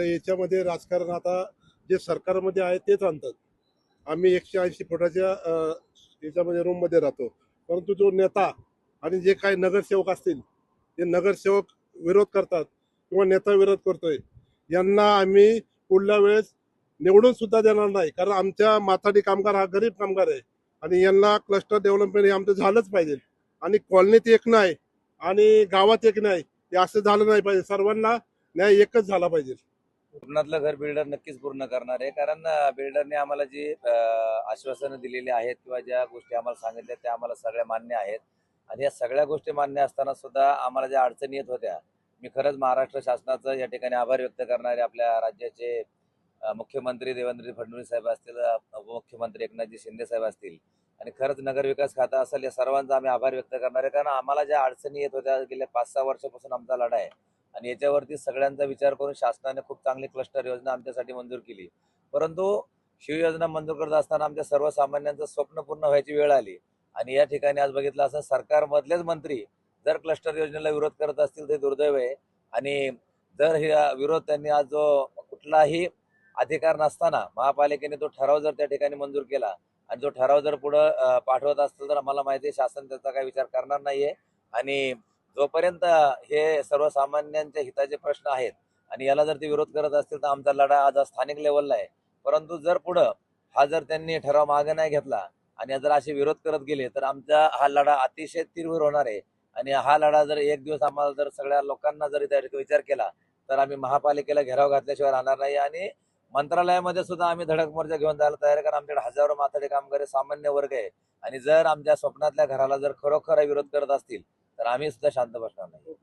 याच्यामध्ये राजकारण आता जे सरकारमध्ये आहे तेच आणतात. आम्ही 180 फुटाच्या याच्यामध्ये रूममध्ये राहतो, परंतु जो नेता आणि जे काही नगरसेवक असतील ते नगरसेवक विरोध करतात किंवा नेता विरोध करतोय, यांना आम्ही पुढल्या वेळेस निवडून सुद्धा देणार नाही. कारण आमच्या माथाडी कामगार हा गरीब कामगार आहे आणि यांना क्लस्टर डेव्हलपमेंट हे आमचं झालंच पाहिजे. आणि कॉलनीत एक नाही आणि गावात एक नाही, हे असं झालं नाही पाहिजे. सर्वांना न्याय एकच झाला पाहिजे. कोकणातलं घर बिल्डर नक्कीच पूर्ण करणार आहे. कारण बिल्डरने आम्हाला जी आश्वासनं दिलेली आहेत किंवा ज्या गोष्टी आम्हाला सांगितल्या त्या आम्हाला सगळ्या मान्य आहेत. आणि या सगळ्या गोष्टी मान्य असताना सुद्धा आम्हाला ज्या अडचणी येत होत्या, मी खरंच महाराष्ट्र शासनाचं या ठिकाणी आभार व्यक्त करणारे आपल्या राज्याचे मुख्यमंत्री देवेंद्र फडणवीस साहेब असतील, उपमुख्यमंत्री एकनाथजी शिंदे साहेब असतील आणि खरंच नगरविकास खाता असेल, या सर्वांचा आम्ही आभार व्यक्त करणार आहे. कारण आम्हाला ज्या अडचणी येत होत्या गेल्या 5-6 वर्षापासून आमचा लढा आहे आणि याच्यावरती सगळ्यांचा विचार करून शासनाने खूप चांगली क्लस्टर योजना आमच्यासाठी मंजूर केली. परंतु शिव योजना मंजूर करत असताना आमच्या सर्वसामान्यांचं स्वप्न पूर्ण व्हायची वेळ आली आणि या ठिकाणी आज बघितलं असं सरकारमधलेच मंत्री जर क्लस्टर योजनेला विरोध करत असतील ते दुर्दैव आहे. आणि जर हे विरोध त्यांनी आज जो कुठलाही अधिकार नसताना महापालिकेने तो ठराव जर त्या ठिकाणी मंजूर केला आणि जो ठराव जर पुढं पाठवत असतील तर आम्हाला माहिती आहे शासन त्याचा काही विचार करणार नाहीये. आणि जोपर्यंत हे सर्वसामान्यांच्या हिताचे प्रश्न आहेत आणि याला जर ते विरोध करत असतील तर आमचा लढा आज स्थानिक लेवलला आहे. परंतु जर पुढं हा जर त्यांनी ठराव मागे नाही घेतला आणि जर असे विरोध करत गेले तर आमचा हा लढा अतिशय तीव्र होणार आहे. आणि हा लढा जर एक दिवस आम्हाला जर सगळ्या लोकांना जर त्या विचार केला तर आम्ही महापालिकेला घेराव घातल्याशिवाय राहणार नाही. आणि मंत्रालयामध्ये सुद्धा आम्ही धडक मोर्चा घेऊन जायला तयार आहे. कारण आमच्याकडे हजारो माथाडी कामगार सामान्य वर्ग आहे आणि जर आमच्या स्वप्नातल्या घराला जर खरोखर विरोध करत असतील तर आम्ही सुद्धा शांत बसणार नाही.